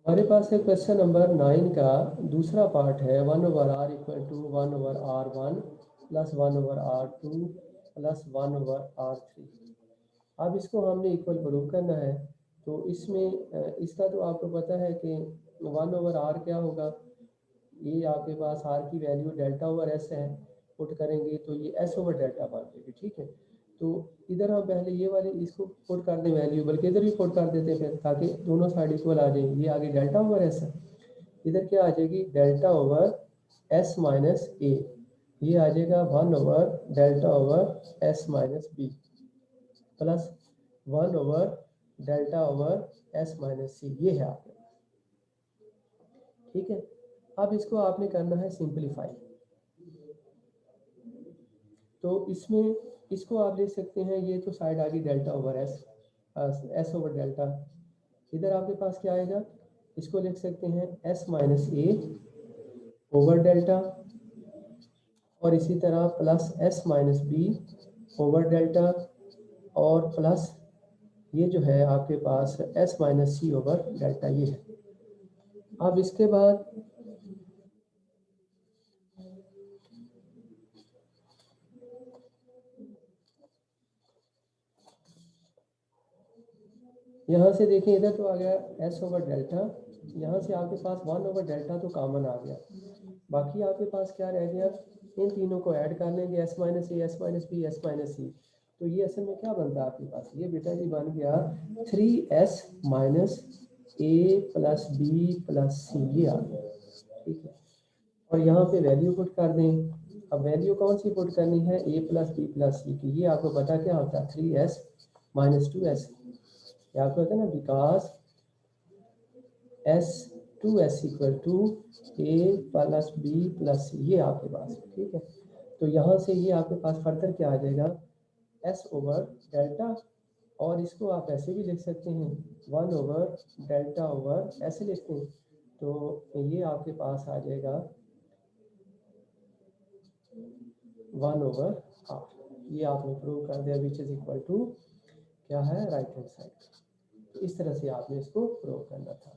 हमारे पास है क्वेश्चन नंबर 9 का दूसरा पार्ट है 1/r equal to 1/r1 plus 1/r2 plus 1/r3। अब इसको हमने इक्वल प्रूव करना है। तो इसमें इसका तो आपको पता है कि 1/r क्या होगा, ये आपके पास r की वैल्यू डेल्टा ओवर एस है, पुट करेंगे तो ये s ओवर डेल्टा बन जाएगी। ठीक है, तो इधर हम पहले ये वाली इसको पुट कर दें वैल्यू, बल्कि इधर भी पुट कर देते हैं फिर, ताकि दोनों साइड इक्वल आ जाएंगी। ये आगे डेल्टा ओवर एस है, इधर क्या आ जाएगी delta over s minus a, ये आ जाएगा 1/डेल्टा over s minus b plus 1/डेल्टा ओवर एस माइनस सी, ये है आपके। ठीक है, अब इसको आपने करना है सिंप्लीफाई। तो इसमें इसको आप देख सकते हैं, ये तो साइड आ गई delta over S, S over delta. इधर आपके पास क्या आएगा, इसको लिख सकते हैं S minus A over delta, और इसी तरह plus S minus B over delta, और प्लस ये जो है आपके पास S minus C over delta, ये है। अब इसके बाद यहाँ से देखें, इधर तो आ गया एस ओवर डेल्टा, यहाँ से आपके पास 1/डेल्टा तो कॉमन आ गया, बाकी आपके पास क्या रह गया, इन तीनों को ऐड कर लेंगे, s minus a, s minus b, s minus c. तो ये असल में क्या बनता है आपके पास, ये बेटा जी बन गया 3s माइनस ए प्लस बी प्लस सी, ये आ गया। ठीक है, और यहाँ पे वैल्यू पुट कर दें। अब वैल्यू कौन सी पुट करनी है, ए प्लस बी प्लस सी की। ये आपको पता क्या होता है, 3s माइनस 2s, ये आपको होता है ना, because s2s equal to a plus b plus c, ये आपके पास है। ठीक है, तो यहाँ से ये आपके पास फर्दर क्या आ जाएगा, s ओवर डेल्टा, और इसको आप ऐसे भी लिख सकते हैं 1/डेल्टा ओवर, ऐसे लिखते हैं, तो ये आपके पास आ जाएगा 1/r। ये आपने प्रूव कर दिया, विच इज इक्वल टू क्या है, राइट हैंड साइड। तो इस तरह से आपने इसको प्रूव करना था।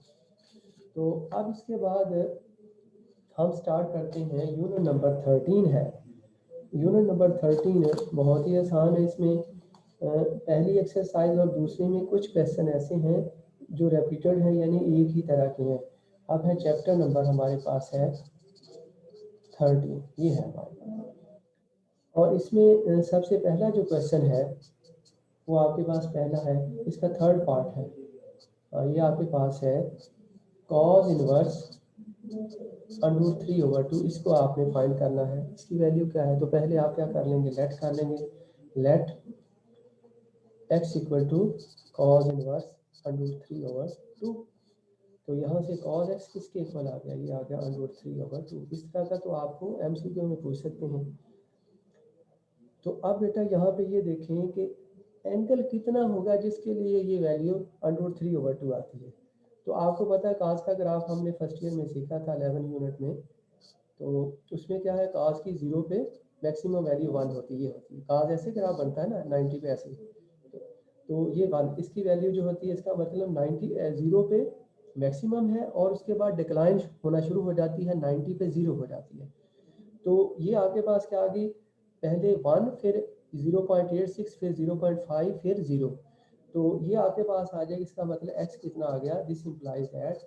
तो अब इसके बाद हम स्टार्ट करते हैं, यूनिट नंबर 13 है। यूनिट नंबर 13 बहुत ही आसान है। इसमें पहली एक्सरसाइज और दूसरे में कुछ क्वेश्चन ऐसे हैं जो रिपीटेड हैं, यानी एक ही तरह के हैं। अब है चैप्टर नंबर हमारे पास है 13, ये है हमारे पास। और इसमें सबसे पहला जो क्वेश्चन है वो आपके पास पहला है, इसका थर्ड पार्ट है। ये आपके पास है कॉज इनवर्स √3/2, इसको आपने फाइंड करना है। इसकी वैल्यू क्या है, तो पहले आप क्या कर लेंगे, लेट कर लेंगे, let x equal to cos inverse √3/2। तो यहाँ से कॉज x किसके इक्वल आ गया, ये आ गया √3/2। इस तरह का तो आपको MCQ में पूछ सकते हैं। तो अब बेटा यहाँ पे ये देखें कि एंगल कितना होगा जिसके लिए ये वैल्यू √3/2 आती है। तो आपको पता है काज का ग्राफ हमने फर्स्ट ईयर में सीखा था 11 यूनिट में। तो उसमें क्या है, काज की 0 पे मैक्सिमम वैल्यू 1 होती है, ये होती है काज, ऐसे ग्राफ बनता है ना 90 पे ऐसे। तो ये 1, इसकी वैल्यू जो होती है, इसका मतलब 0 पे मैक्सिमम है, और उसके बाद डिक्लाइन होना शुरू हो जाती है, 90 पे 0 हो जाती है। तो ये आपके पास क्या आ गई, पहले 1, फिर 0.86, फिर 0.5, फिर 0। तो ये आपके पास आ जाएगा, इसका मतलब x कितना आ गया, दिस इंप्लाइज दैट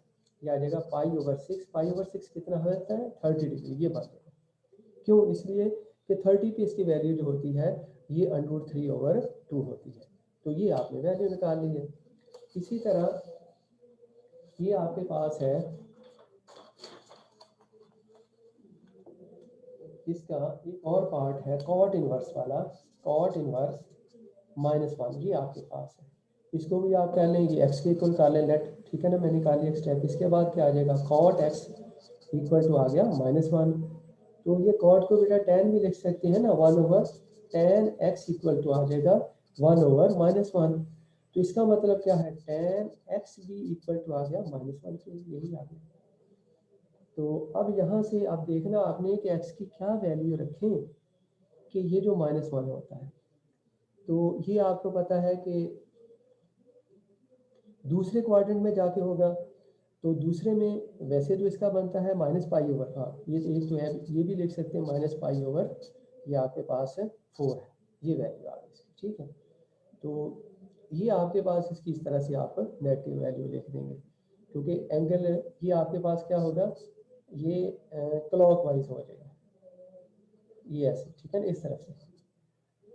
ये आ जाएगा π/6। π/6 कितना होता है, 30 डिग्री, ये बात है। क्यों, इसलिए कि 30 पे इसकी वैल्यू जो होती है ये √3/2 होती है। तो ये आपने वैल्यू निकाल ली है। इसी तरह ये आपके पास है, इसका एक और पार्ट है कॉट इनवर्स वाला, कॉट इनवर्स -1, ये आपके पास है। इसको भी आप कह लें कि x के इक्वल कर लें, लेट, ठीक है ना, मैंने निकाली एक स्टेप। इसके बाद क्या आ जाएगा, कॉट x इक्वल टू आ गया -1। तो ये कॉट को बेटा tan भी लिख सकते हैं ना, 1/tan x इक्वल टू आ जाएगा 1/-1। तो इसका मतलब क्या है, tan x भी इक्वल टू आ गया -1, तो यही आ गया। तो अब यहाँ से आप देखना आपने कि x की क्या वैल्यू रखें कि ये जो -1 होता है। तो ये आपको पता है कि दूसरे क्वाड्रेंट में जाके होगा, तो दूसरे में वैसे तो इसका बनता है -π/, हाँ ये एक तो है, ये भी लिख सकते हैं -π/, ये आपके पास 4 है, ये वैल्यू आ गई, ठीक है। तो ये आपके पास इसकी इस तरह से आप नेगेटिव वैल्यू लिख देंगे, क्योंकि एंगल ये आपके पास क्या होगा, ये क्लॉकवाइज हो जाएगा, ये ऐसे, ठीक है ना, इस तरफ से।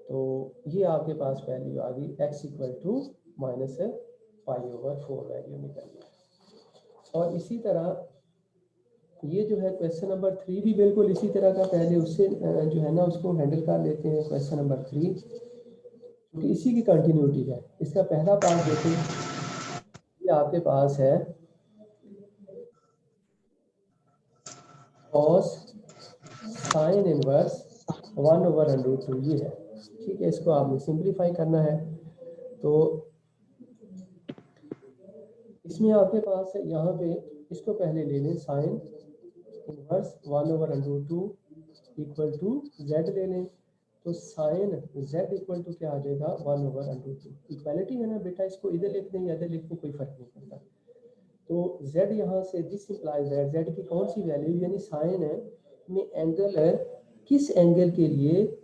तो ये आपके पास वैल्यू आ गई x = -π/4 वैल्यू निकल गई। और इसी तरह ये जो है क्वेश्चन नंबर 3 भी बिल्कुल इसी तरह का, पहले उससे जो है ना उसको हैंडल कर लेते हैं। क्वेश्चन नंबर 3 क्योंकि इसी की कंटिन्यूटी है। इसका पहला पार्ट देखें, ये आपके पास है cos sin इनवर्स 1/√2, ये है, ठीक है। इसको आपने सिंप्लीफाई करना है। तो इसमें आपके पास यहाँ पे इसको पहले ले लें, साइन इनवर्स 1/√2 = z ले लें। तो साइन z इक्वल टू क्या आ जाएगा, 1/√2। इक्वालिटी है ना बेटा, इसको इधर लिख दें या इधर लिख दें, कोई फर्क नहीं पड़ता। तो z यहाँ से दिस इंप्लाइज दैट z की कौन सी वैल्यू, यानी साइन में एंगल है, किस एंगल के लिए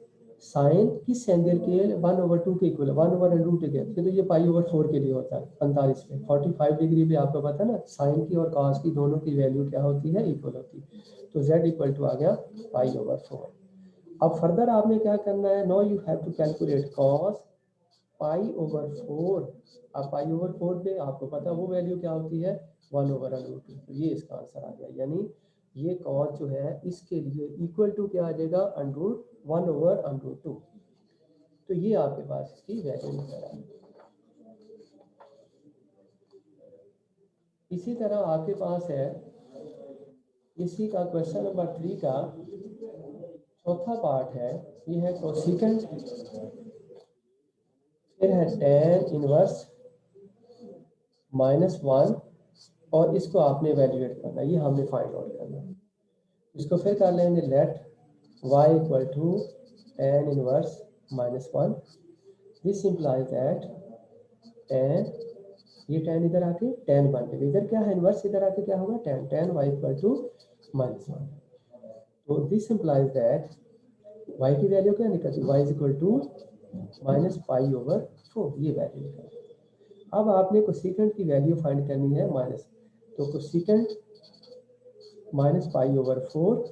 साइन किस एंगल के 1/2 के इक्वल, 1/√2 के, तो ये π/4 के लिए होता है। 45 पे 45 डिग्री पे आपको पता है ना, साइन की और कॉस की दोनों की वैल्यू क्या होती है, इक्वल होती है। तो z इक्वल टू आ गया π/4। अब फर्दर आपने क्या करना है, no you have to calculate cos π/4। अब π/4 पे आपको पता वो वैल्यू क्या होती है, 1/√2। तो ये इसका आंसर आ गया, यानी ये cos जो है इसके लिए इक्वल टू क्या आ जाएगा, 1/√2। तो ये आपके पास इसकी वैल्यू निकल आई। इसी तरह आपके पास है इसी का क्वेश्चन नंबर 3 का चौथा पार्ट है, ये है कोसिकेंट, फिर है tan इनवर्स -1, और इसको आपने वैल्यूएट करना है, ये हमने फाइंड आउट करना है। इसको फिर कर लेंगे let y = tan inverse -1। This implies that tan, ये tan इधर आके tan बन जाएगा, इधर क्या है इनवर्स, इधर आके क्या होगा tan y = -1। तो दिस इंप्लाइज दैट y की वैल्यू क्या निकलती है, y = -π/4, ये वैल्यू निकलती है। अब आपने कोसिकेंट की वैल्यू फाइंड करनी है माइनस, तो कोसिकेंट -π/4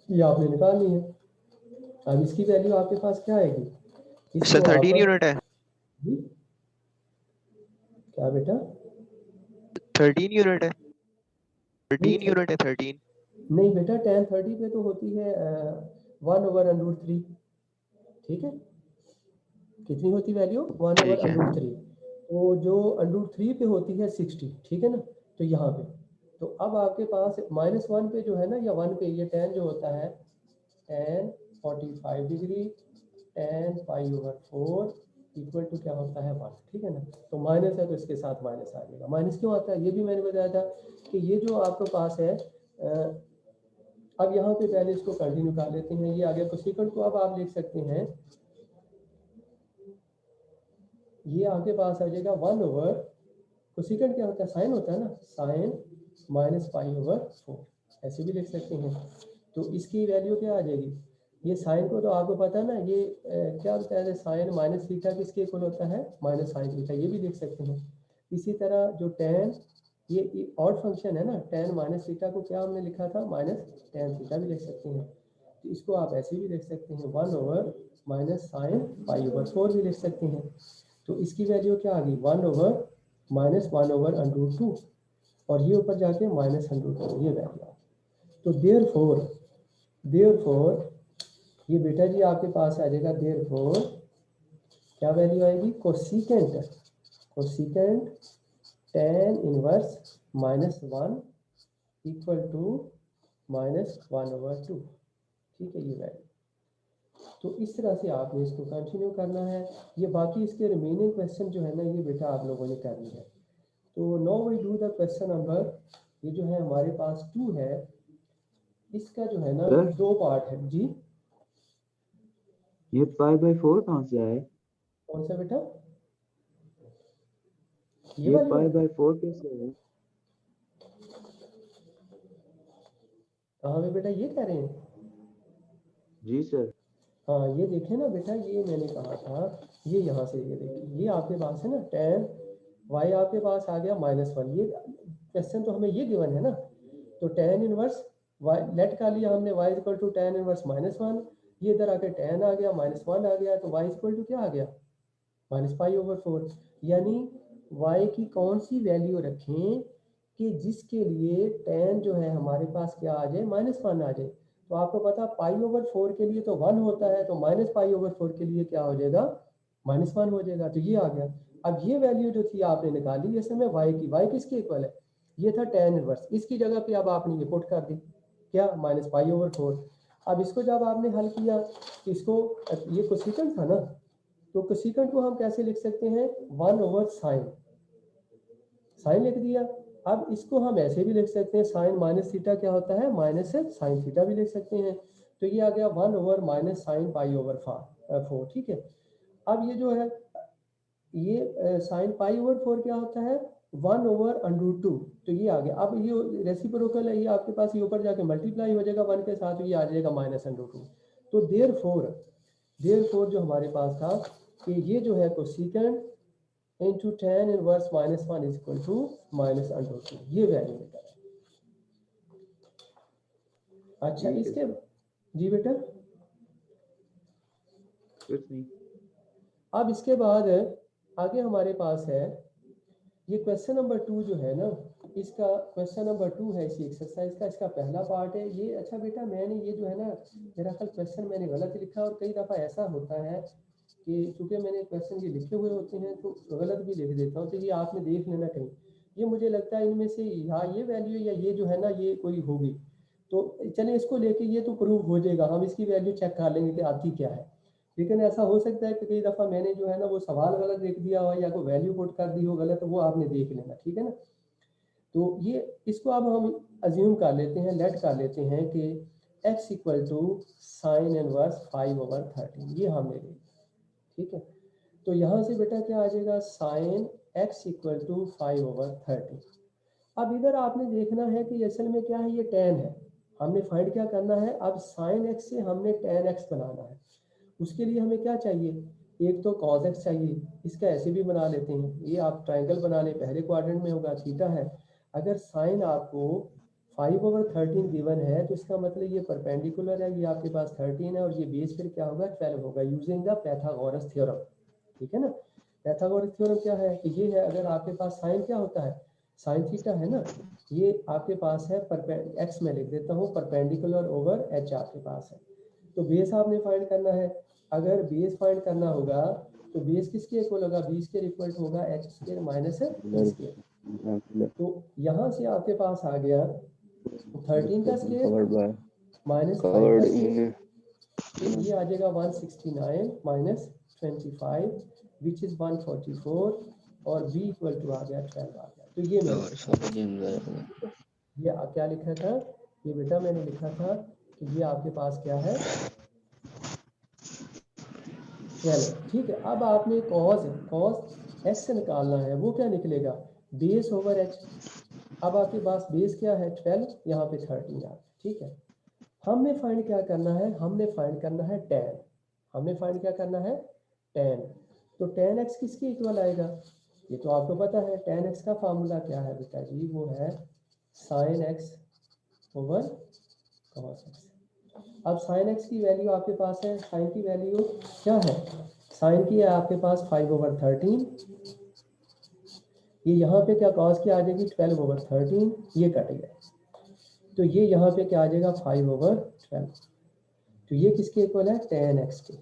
ये आपने निकालनी है। अब इसकी वैल्यू आपके पास क्या आएगी, सर 13 यूनिट है, जी क्या बेटा 13 यूनिट है, 13 नहीं यूनिट है, 13 नहीं बेटा, tan 30 पे तो होती है 1/√3, ठीक है। कितनी होती वैल्यू, ठीक है। 1/√3। तो जो √3 पे होती है 60, ठीक है ना। तो यहाँ पे तो अब आपके पास -1 पे जो है ना, या 1 पे ये tan जो होता है tan 45 degree tan π/4 equal to क्या होता है 1, ठीक है ना। तो माइनस है तो इसके साथ माइनस आ जाएगा। माइनस क्यों आता है, ये भी मैंने बताया था कि ये जो आपके पास है अब यहाँ पे पहले इसको कंटिन्यू कर लेते हैं। ये आगे कोसिकेंट को अब आप लिख सकते हैं, ये आपके पास आ जाएगा 1/, कोसिकेंट क्या होता है, साइन होता है ना, साइन -π/4, ऐसे भी लिख सकते हैं। तो इसकी वैल्यू क्या आ जाएगी, ये साइन को तो आपको पता है ना, ये क्या होता है, साइन माइनस थीटा किसके इक्वल होता है, -sin थीटा, ये भी लिख सकते हैं। इसी तरह जो tan, ये ऑड फंक्शन है ना, tan -थीटा को क्या हमने लिखा था, -tan थीटा भी लिख सकते हैं। तो इसको आप ऐसे भी लिख सकते हैं, 1/, -sin π/4 भी लिख सकते हैं। तो इसकी वैल्यू क्या आ गई, 1/, -1/√2, और ये ऊपर जाके -√2, ये वैल्यू आ गई। तो देयरफॉर ये बेटा जी आपके पास आ जाएगा, देयरफॉर क्या वैल्यू आएगी, cosecant tan inverse -1 equal to -1/2, ठीक है, ये वैल्यू। तो इस तरह से आपने इसको कंटिन्यू करना है। ये बाकी इसके रिमेनिंग क्वेश्चन जो है ना, ये बेटा आप लोगों ने करनी है। तो now we do the question number, ये जो है हमारे पास 2 है, इसका जो है ना 2 पार्ट है जी। ये π/4 कहाँ से आए, कौन सा बेटा, ये वाली पाई बाय 4 कैसे है? कहाँ पे बेटा ये कह रहे हैं? जी सर। हाँ ये देखे ना बेटा, ये मैंने कहा था, ये यहाँ से ये देखिए, ये आपके पास है ना tan y आपके पास आ गया -1। ये क्वेश्चन तो हमें ये गिवन है ना, तो tan इनवर्स y लेट का लिया हमने, y equal to tan inverse -1, ये इधर आके tan आ गया, -1 आ गया, तो y इक्वल टू क्या आ गया, -π/4। यानी y की कौन सी वैल्यू रखें कि जिसके लिए tan जो है हमारे पास क्या आ जाए, -1 आ जाए। तो आपको पता π/4 के लिए तो 1 होता है, तो -π/4 के लिए क्या हो जाएगा, -1 हो जाएगा। तो ये आ गया। अब ये वैल्यू जो थी आपने निकाली इस समय y की, y किसके इक्वल है, ये था tan इनवर्स, इसकी जगह पे अब आपने ये पुट कर दी क्या, -π/4। अब इसको जब आपने हल किया, इसको, ये कोसेकेंट था ना, तो कोसेकेंट को हम कैसे लिख सकते हैं, 1/sin, साइन लिख दिया। अब इसको हम ऐसे भी लिख सकते हैं, साइन माइनस थीटा क्या होता है, माइनस साइन थीटा भी लिख सकते हैं। तो ये आ गया 1/-sin π/4, ठीक है। अब ये जो है, ये साइन π/4 क्या होता है, 1/√2, तो ये आ गया। अब ये रेसिप्रोकल है, ये आपके पास ये ऊपर जाके मल्टीप्लाई हो जाएगा 1 के साथ, तो ये आ जाएगा -√2। तो देयरफॉर जो हमारे पास था कि ये जो है cosecant into tan inverse -1 is equal to -√2, ये वैल्यू निकला। अच्छा इसके, जी बेटा कुछ नहीं। अब इसके बाद आगे हमारे पास है ये क्वेश्चन नंबर 2 जो है ना, इसका क्वेश्चन नंबर 2 है इसी एक्सरसाइज का, इसका पहला पार्ट है ये। अच्छा बेटा मैंने ये जो है ना, मेरा कल क्वेश्चन मैंने गलत लिखा, और कई दफ़ा ऐसा होता है कि चूंकि मैंने क्वेश्चन ये लिखे हुए होते हैं तो गलत भी लिख देता हूँ, तो ये आपने देख लेना कहीं। ये मुझे लगता है इनमें से यहाँ ये वैल्यू या ये जो है ना ये कोई होगी, तो चलिए इसको लेके ये तो प्रूव हो जाएगा, हम इसकी वैल्यू चेक कर लेंगे कि आती क्या है। लेकिन ऐसा हो सकता है कि कई दफ़ा मैंने जो है ना वो सवाल गलत लिख दिया हो या कोई वैल्यू पुट कर दी हो गलत, तो वो आपने देख लेना, ठीक है ना। तो ये इसको अब हम अज्यूम कर लेते हैं, लेट कर लेते हैं कि x equal to sine inverse 5/13, ये हमने ले लिया, ठीक है। तो यहाँ से बेटा क्या आ जाएगा, साइन x इक्वल टू 5/13। अब इधर आपने देखना है कि असल में क्या है, ये tan है, हमने फाइंड क्या करना है, अब साइन x से हमने tan x बनाना है। उसके लिए हमें क्या चाहिए, एक तो cos x चाहिए, इसका ऐसे भी बना लेते हैं, ये आप ट्रायंगल बना लें, पहले क्वाड्रेंट में होगा थीटा है। अगर साइन आपको 5/13 गिवन है तो इसका मतलब ये परपेंडिकुलर है, ये आपके पास 13 है, और ये बेस फिर क्या होगा, 12 होगा, यूजिंग द पाइथागोरस थ्योरम, ठीक है ना। पाइथागोरस थ्योरम क्या है कि ये है, अगर आपके पास साइन क्या होता है, साइन थीटा है ना, ये आपके पास है एक्स में लिख देता हूँ, परपेंडिकुलर ओवर एच आपके पास है। तो बेस आपने फाइंड करना है, अगर बेस फाइंड करना होगा तो बेस किसके इक्वल होगा, 20 के इक्वल होगा H square minus B square. तो यहाँ से आपके पास आ गया 13 का स्क्वायर माइनस 5 का स्क्वायर, फिर ये आ जाएगा 169 माइनस 25 विच इज 144, और b इक्वल टू आ गया 12 आ गया। तो ये मैंने ये क्या लिखा था, ये बेटा मैंने लिखा था कि ये आपके पास क्या है 12, ठीक है। अब आपने cos x निकालना है, वो क्या निकलेगा, बेस ओवर h। अब आपके पास बेस क्या है 12, यहाँ पे 13 आ, ठीक है। हमने फाइंड क्या करना है, हमने फाइंड करना है tan, हमने फाइंड क्या करना है tan। तो tan x किसके इक्वल आएगा, ये तो आपको पता है, tan x का फार्मूला क्या है बेटा जी, वो है sin x over cos x। अब sin x की वैल्यू आपके पास है, sin की वैल्यू क्या है, sin की है आपके पास 5/13, ये यहाँ पे क्या cos की आ जाएगी 12/13, ये कट गया, तो ये यहाँ पे क्या आ जाएगा 5/12, तो ये किसके इक्वल है, tan x के।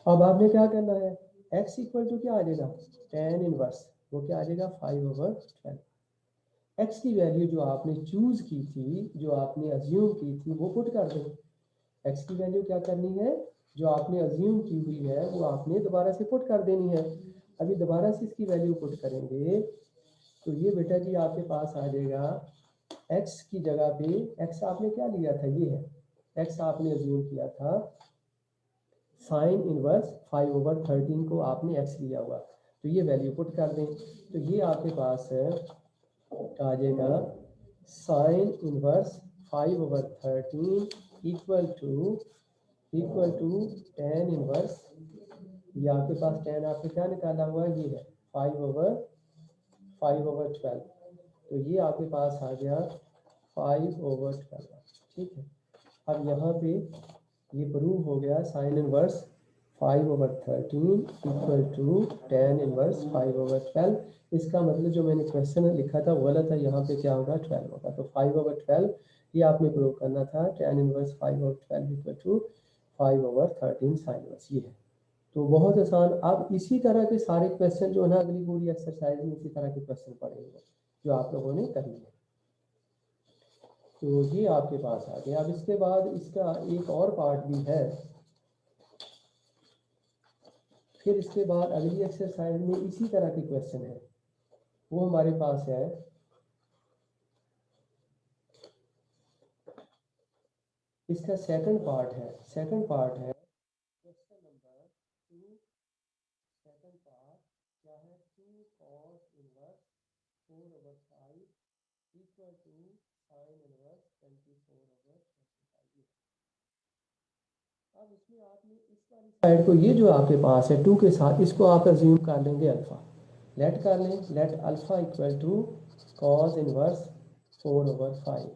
अब आपने क्या करना है, x इक्वल टू क्या आ जाएगा, tan इनवर्स, वो क्या आ जाएगा 5/12। x की वैल्यू जो आपने चूज की थी, जो आपने अज्यूम की थी, वो पुट कर दो। x की वैल्यू क्या करनी है, जो आपने अज्यूम की हुई है वो आपने दोबारा से पुट कर देनी है। अभी दोबारा से इसकी वैल्यू पुट करेंगे तो ये बेटा जी आपके पास आ जाएगा, x की जगह पे x आपने क्या लिया था, ये है x आपने अज्यूम किया था साइन इनवर्स 5/13 को आपने x लिया हुआ, तो ये वैल्यू पुट कर दें, तो ये आपके पास आ जाएगा sine inverse 5/13 equal to tan inverse, ये आपके पास टेन आपने क्या निकाला हुआ है, ये है 5/12, तो ये आपके पास आ गया 5/12। ठीक है, अब यहाँ पे ये प्रूव हो गया sine inverse 5/13 equal to tan inverse 5/12। इसका मतलब जो मैंने क्वेश्चन लिखा था वो गलत है, यहाँ पे क्या होगा 12 होगा, तो 5/12 ये आपने प्रूव करना था, tan inverse 5/12 equal to 5/13 sine inverse, ये है। तो बहुत आसान। अब इसी तरह के सारे क्वेश्चन जो है ना अगली पूरी एक्सरसाइज में इसी तरह के क्वेश्चन पढ़ेंगे जो आप लोगों ने करनी है। तो ये आपके पास आ गया। अब इसके बाद इसका एक और पार्ट भी है, फिर इसके बाद अगली एक्सरसाइज में इसी तरह के क्वेश्चन है, वो हमारे पास है इसका सेकंड पार्ट है क्वेश्चन नंबर 2। सेकंड पार्ट क्या है, 2 cos inverse 4/5 equal to sine inverse 24/25। अब इसमें आपने इस वाली साइड को, ये जो आपके पास है 2 के साथ, इसको आप अज्यूम कर लेंगे अल्फा, लेट कर लें, let alpha equal to cos inverse 4/5।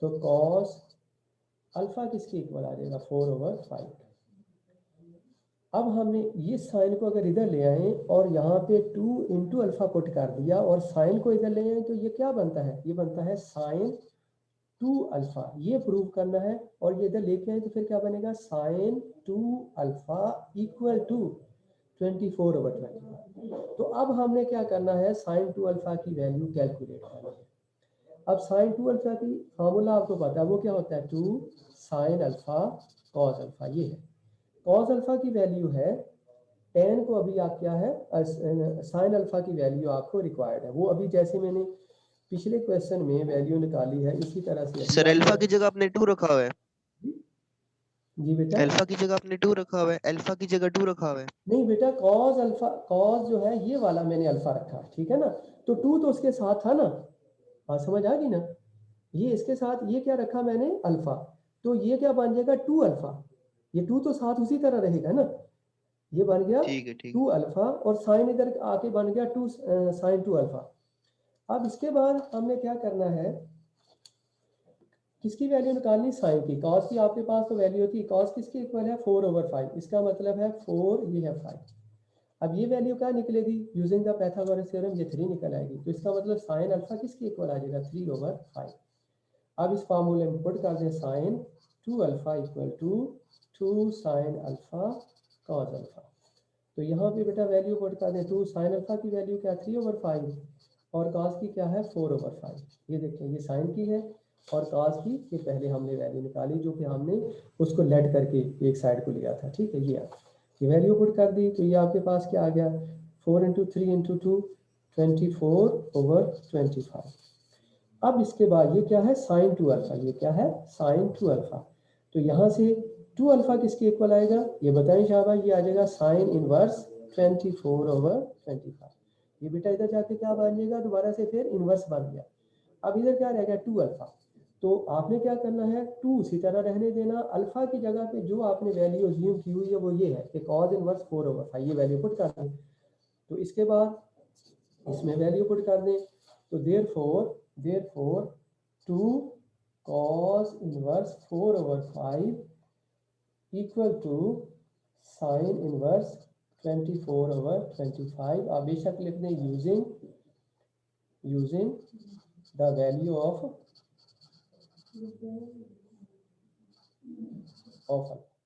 तो cos अल्फा किसके इक्वल आ जाएगा 4/5। अब हमने ये साइन को अगर इधर ले आए और यहाँ पे 2 इंटू अल्फा पुट कर दिया और साइन को इधर ले आए, तो ये क्या बनता है, ये बनता है साइन 2 अल्फा, ये प्रूव करना है। और ये इधर लेके आए तो फिर क्या बनेगा, साइन 2 अल्फा इक्वल टू 24/25। तो अब हमने क्या करना है, साइन 2 अल्फा की वैल्यू कैलकुलेट करनी है। अब साइन 2 अल्फा की फार्मूला आपको पता है, वो क्या होता है, 2 साइन अल्फा कॉस अल्फा। ये है कॉस अल्फा की वैल्यू है 10 को, अभी आप क्या है साइन अल्फा की वैल्यू आपको रिक्वायर्ड है, वो अभी जैसे मैंने पिछले क्वेश्चन में वैल्यू निकाली है इसी तरह से अभी सर अल्फा आपको। की जगह आपने 2 रखा हुआ है, जी बेटा, अल्फा की जगह आपने 2 रखा हुआ है, अल्फा की जगह 2 रखा हुआ है। नहीं बेटा, कॉस अल्फा, कॉस जो है ये वाला मैंने अल्फा रखा है, ठीक है ना, तो 2 तो उसके साथ था ना, हाँ समझ आ गई ना, ये इसके साथ ये क्या रखा मैंने अल्फा, तो ये क्या बन जाएगा 2 अल्फा, ये 2 तो साथ उसी तरह रहेगा ना, ये बन गया ठीक है, ठीक 2 है। अल्फा और साइन इधर आके बन गया 2 साइन 2 अल्फा। अब इसके बाद हमने क्या करना है, किसकी वैल्यू निकालनी, साइन की। कॉस की आपके पास तो वैल्यू होती है, कॉस किसके इक्वल है 4/5, इसका मतलब है 4, ये है 5। अब ये वैल्यू क्या निकलेगी, यूजिंग द पाइथागोरस थ्योरम ये 3 निकल आएगी, तो इसका मतलब साइन अल्फा किसके इक्वल आ जाएगा 3/5। अब इस फार्मूले में पुट कर दें, sine 2 alpha equal to 2 sine alpha cos alpha. तो यहाँ पे बेटा वैल्यू पुट कर दें, 2 साइन अल्फा की वैल्यू क्या 3/5 और कॉस की क्या है 4/5। ये देखें, ये साइन की है और कॉस की ये पहले हमने वैल्यू निकाली जो कि हमने उसको लेट करके एक साइड को लिया था, ठीक है। ये वैल्यू पुट कर दी, तो ये आपके पास क्या आ गया 4 × 3 × 2 24/25। अब इसके बाद ये क्या है साइन 2 अल्फा, ये क्या है साइन 2 अल्फा। तो यहाँ से 2 अल्फा किसके इक्वल आएगा, ये बताएं शाबाश, ये आ जाएगा साइन इनवर्स 24/25। ये बेटा इधर जाके क्या बन जाएगा, दोबारा से फिर इनवर्स बन गया। अब इधर क्या रह गया 2 अल्फा, तो आपने क्या करना है 2 उसी तरह रहने देना, अल्फा की जगह पे जो आपने वैल्यू अज्यूम की हुई है वो ये है कि कॉस इनवर्स 4/5, ये वैल्यू पुट कर दें। तो इसके बाद इसमें वैल्यू पुट कर दें, तो therefore 2 cos inverse 4/5 equal to sine inverse 24/25। आप बेशक लिख दें using the value of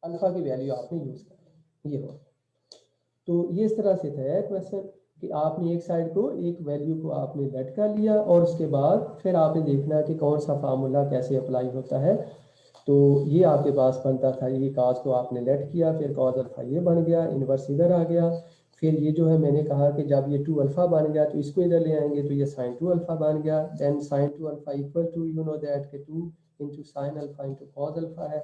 alpha की वैल्यू आपने यूज कर, ये हो। तो ये इस तरह से था क्वेश्चन कि आपने एक साइड को एक वैल्यू को आपने लेट कर लिया और उसके बाद फिर आपने देखना है कि कौन सा फार्मूला कैसे अप्लाई होता है। तो ये आपके पास बनता था, ये कॉस को आपने लेट किया, फिर कॉस अल्फा ये बन गया, इनवर्स इधर आ गया, फिर ये जो है मैंने कहा कि जब ये 2 अल्फा बन गया तो इसको इधर ले आएंगे तो ये साइन 2 अल्फा बन गया। Then sine 2 alpha equal to you know that के 2 × साइन अल्फा × कॉस अल्फा है।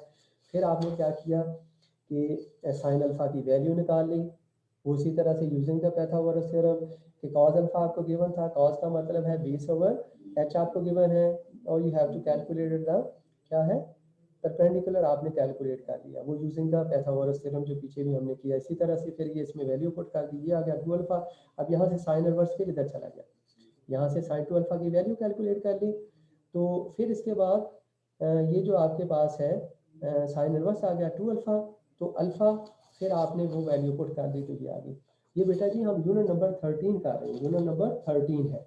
फिर आपने क्या किया कि साइन अल्फा की वैल्यू निकाल ली, वो उसी तरह से यूजिंग द पाइथागोरस थ्योरम कि cos अल्फा आपको गिवन था, cos का मतलब है बेस ओवर h आपको गिवन है, और you have to calculate the क्या है परपेंडिकुलर, आपने कैलकुलेट कर लिया वो यूजिंग द पाइथागोरस थ्योरम जो पीछे भी हमने किया। इसी तरह से फिर ये इसमें वैल्यू पुट कर दी, ये आ गया 2 अल्फा। अब यहाँ से साइन इनवर्स फिर इधर चला गया, यहाँ से साइन 2 अल्फा की वैल्यू कैलकुलेट कर ली। तो फिर इसके बाद ये जो आपके पास है साइन इनवर्स आ गया 2 अल्फा, तो अल्फा फिर आपने वो वैल्यू पुट कर दी तो ये आ गई। ये बेटा जी हम यूनिट नंबर 13 कर रहे हैं, यूनिट नंबर 13 है।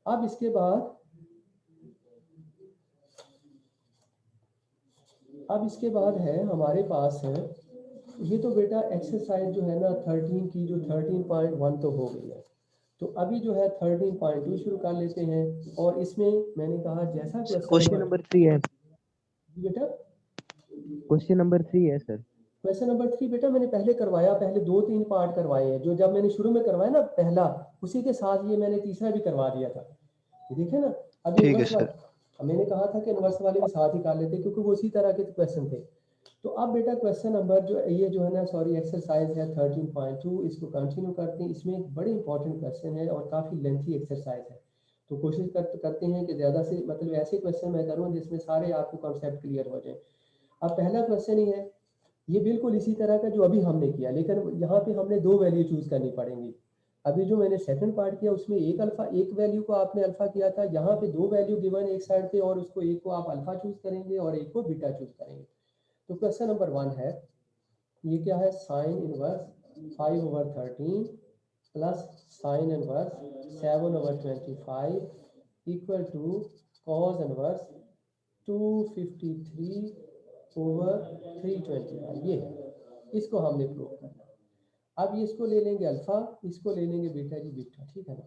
अब इसके बाद है हमारे पास है ये तो बेटा एक्सरसाइज जो है ना 13 की जो 13.1 तो हो गई है, तो अभी जो है 13.2 शुरू कर लेते हैं। और इसमें मैंने कहा जैसा क्वेश्चन नंबर 3 है, बेटा क्वेश्चन नंबर 3 है सर। क्वेश्चन नंबर 3 बेटा मैंने पहले करवाया, पहले 2-3 पार्ट करवाए हैं, जो जब मैंने शुरू में करवाया ना पहला, उसी के साथ ये मैंने तीसरा भी करवा दिया था, देखे ना। अभी ठीक है इनवर्स सर। वाला मैंने कहा था कि इनवर्स वाले भी साथ ही कर लेते क्योंकि वो उसी तरह के क्वेश्चन थे। तो अब बेटा क्वेश्चन नंबर जो ये जो है ना सॉरी एक्सरसाइज है 13.2, इसको कंटिन्यू करते हैं। इसमें एक बड़े इंपॉर्टेंट क्वेश्चन है और काफ़ी लेंथी एक्सरसाइज है, तो कोशिश करते हैं कि ज़्यादा से मतलब ऐसे क्वेश्चन मैं करूँ जिसमें सारे आपको कॉन्सेप्ट क्लियर हो जाए। अब पहला क्वेश्चन ही है, ये बिल्कुल इसी तरह का जो अभी हमने किया, लेकिन यहाँ पे हमने 2 वैल्यू चूज करनी पड़ेंगी। अभी जो मैंने सेकंड पार्ट किया उसमें एक वैल्यू को आपने अल्फा किया था, यहाँ पे 2 वैल्यू गिवन एक साइड पे और उसको एक को आप अल्फा चूज करेंगे और एक को बीटा चूज करेंगे। तो क्वेश्चन नंबर 1 है, ये क्या है sine inverse 5/13 plus sine inverse 7/25 equal to cos inverse 253/325, ये है, इसको हमने प्रूव करना। अब ये इसको ले लेंगे अल्फा, इसको ले लेंगे बीटा जी बीटा, ठीक है ना।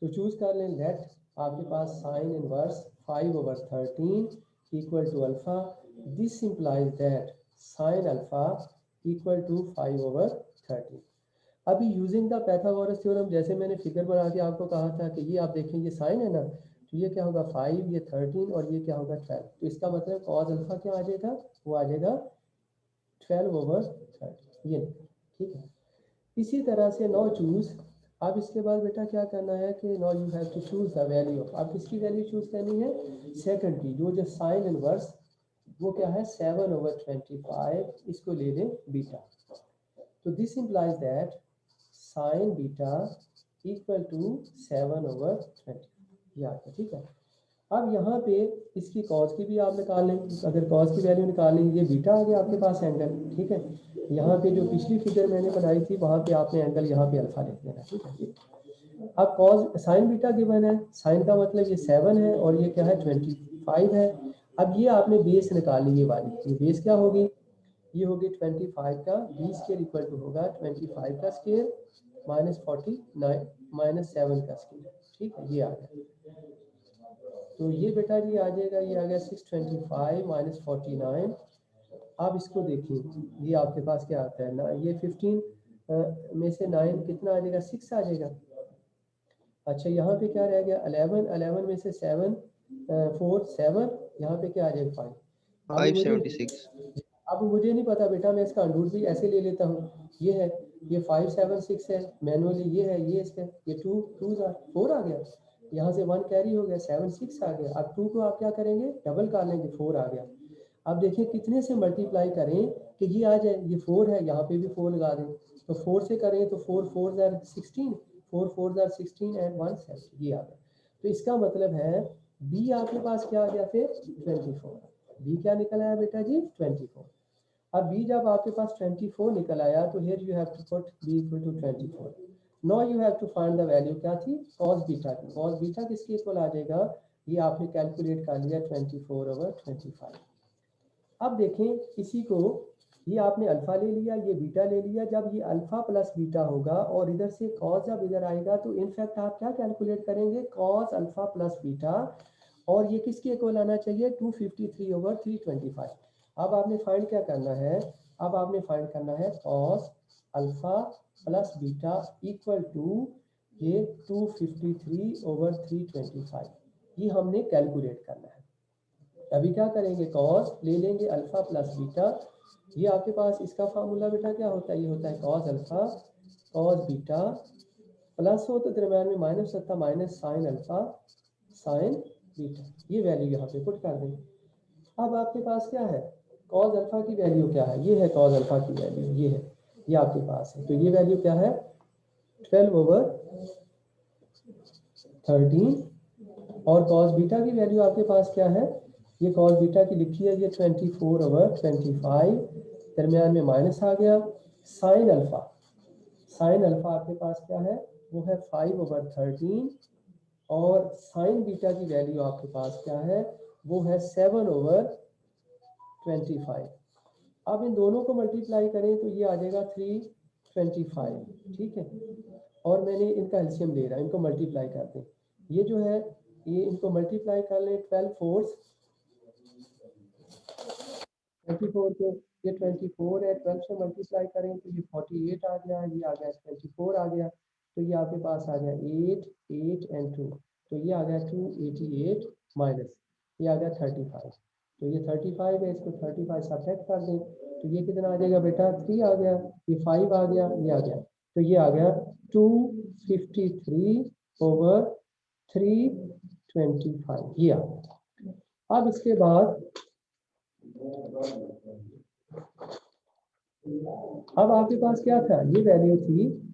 तो चूज कर लें लेट आपके पास sine inverse 5/13 equal to alpha, this implies that sine alpha equal to 5/13। अभी यूजिंग द पाइथागोरस थ्योरम जैसे मैंने फिगर बना के आपको कहा था कि ये आप देखें ये साइन है ना, तो ये क्या होगा 5, ये 13 और ये क्या होगा 12। तो इसका मतलब कॉस अल्फा क्या आ जाएगा, वो आ जाएगा 12/13, ये ठीक है। इसी तरह से नाउ चूज, अब इसके बाद बेटा क्या करना है कि now you have to choose the value of, अब किसकी वैल्यू चूज करनी है, सेकंड की, जो साइन इनवर्स वो क्या है 7/25, इसको ले लें बीटा। तो this implies that sine beta equal to 7/20, ये आता है, ठीक है। अब यहाँ पे इसकी कॉस की भी आप निकाल लें, अगर कॉस की वैल्यू निकालें, ये बीटा आ गया आपके पास एंगल, ठीक है। यहाँ पे जो पिछली फिगर मैंने बनाई थी वहाँ पे आपने एंगल यहाँ पे अल्फा लिख देना, ठीक है। अब कॉस साइन बीटा गिवन है, साइन का मतलब ये 7 है और ये क्या है 25 है। अब ये आपने बेस निकाली, ये वाली, ये बेस क्या होगी, ये होगी 25 का बी स्केयर इक्वल टू होगा 25 का स्केयर माइनस 49 माइनस 7 का स्केयर, ठीक है, ये आ गया। तो ये बेटा जी आ जाएगा, ये आ गया 625 माइनस 49। आप इसको देखिए, ये आपके पास क्या आता है ना, ये 15 में से 9 कितना आ जाएगा, 6 आ जाएगा। अच्छा यहाँ पे क्या रह गया 11 में से 7 4 7, यहाँ पे क्या आ जाएगा 5। 576। अब मुझे नहीं पता बेटा, मैं इसका अंडर भी ऐसे ले लेता हूँ, ये है, ये 576 है मैनुअली, ये है, ये इसका ये 2 4 आ गया, यहाँ से 1 कैरी हो गया 7 6 आ गया। अब 2 को आप क्या करेंगे, डबल कर लेंगे, 4 आ गया। अब देखिए कितने से मल्टीप्लाई करें कि ये आ जाए, ये 4 है, यहाँ पे भी 4 लगा दें, तो 4 से करें तो 4 4 16, 4 4 16 एंड 1 7, ये आ गया। तो इसका मतलब है बी आपके पास क्या आ गया फिर 24, बी क्या निकल आया बेटा जी 24। अब b जब आपके पास 24 निकल आया तो here you have to put b equal to 24. Now you have to find the value क्या थी, cos बीटा की। cos बीटा किसके इक्वल आ जाएगा, ये आपने कैलकुलेट कर लिया 24/25। अब देखें इसी को, ये आपने अल्फा ले लिया, ये बीटा ले लिया, जब ये अल्फा प्लस बीटा होगा और इधर से cos जब इधर आएगा तो इनफैक्ट आप क्या कैलकुलेट करेंगे, cos अल्फा प्लस बीटा, और ये किसके इक्वल आना चाहिए 253/325। अब आपने फाइंड क्या करना है, अब आपने फाइंड करना है cos alpha plus beta equal to ये 253/325, ये हमने कैलकुलेट करना है। अभी क्या करेंगे, cos ले लेंगे अल्फा प्लस बीटा, ये आपके पास इसका फार्मूला बेटा क्या होता है, ये होता है cos alpha cos beta plus हो तो दरम्यान में माइनस होता minus sine alpha sign beta. ये वैल्यू यहाँ पे पुट कर दें। अब आपके पास क्या है, कॉस अल्फा की वैल्यू क्या है, ये है कॉस अल्फा की वैल्यू, ये है, ये आपके पास है। तो ये वैल्यू क्या है 12/13 और कॉस बीटा की वैल्यू आपके पास क्या है, ये कॉस बीटा की लिखी है ये 24/25, दरमियान में माइनस आ गया। साइन अल्फा आपके पास क्या है, वो है 5/13 और साइन बीटा की वैल्यू आपके पास क्या है, वो है 7/25। अब इन दोनों को मल्टीप्लाई करें तो ये आ जाएगा 325, ठीक है। और मैंने इनका एलसीएम ले रहा है, इनको मल्टीप्लाई कर दें। ये जो है ये इनको मल्टीप्लाई कर लें 12 फोर्स 24 को, ये 24 है, 12 से मल्टीप्लाई करें तो ये 48 आ गया, ये आ गया 24 आ गया, तो ये आपके पास आ गया 8 8 एंड 2, तो ये आ गया 288 माइनस ये आ गया 35। तो ये 35 है, इसको 35 सब्ट्रैक्ट कर दें तो ये कितना आ जाएगा बेटा 3 आ गया, ये 5 आ गया, ये आ गया, तो ये आ गया 253/325, ये आ गया। अब इसके बाद अब आपके पास क्या था, ये वैल्यू थी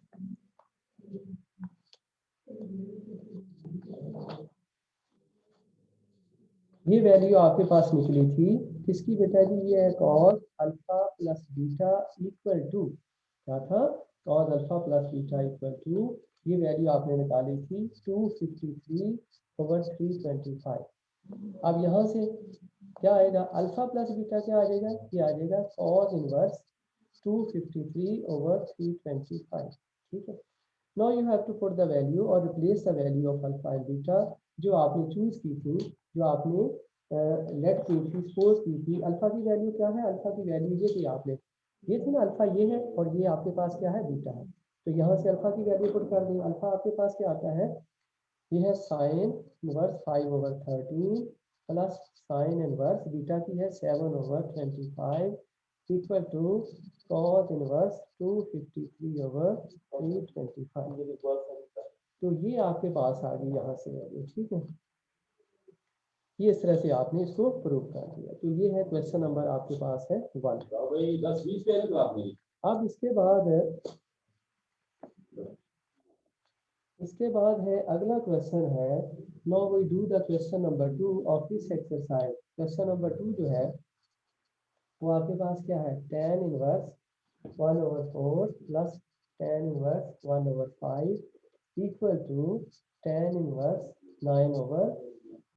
ये वैल्यू आपके पास निकली थी किसकी बेटा जी, ये है cos alpha plus beta equal to क्या था, cos alpha plus beta equal to, ये वैल्यू आपने निकाली थी 253/325। अब यहाँ से क्या आएगा, अल्फा प्लस बीटा क्या आ जाएगा, ये आ जाएगा कॉस इनवर्स 253/325, ठीक है। Now you have to put the value or replace the value of alpha and beta जो आपने चूज की थी, जो आपने लेट की थी, सपोज की थी। अल्फा की वैल्यू क्या है, अल्फा की वैल्यू ये थी आपने, ये थी ना अल्फा ये है और ये आपके पास क्या है बीटा है। तो यहाँ से अल्फा की वैल्यू पुट कर दें। अल्फा आपके पास क्या आता है, ये है sine inverse 5/13 plus sine inverse beta की है 7/25 इक्वल टू कॉस इनवर्स 253/325। तो ये आपके पास आ गई यहाँ से वैल्यू, ठीक है। ये इस तरह से आपने इसको प्रूव कर दिया। तो ये है क्वेश्चन नंबर आपके पास है 1। अब इसके बाद है अगला क्वेश्चन है, now we do the question number 2 of this exercise. Question number 2 जो है वो आपके पास क्या है, tan inverse 1/4 plus tan inverse 1/5 equal to tan inverse 9/4।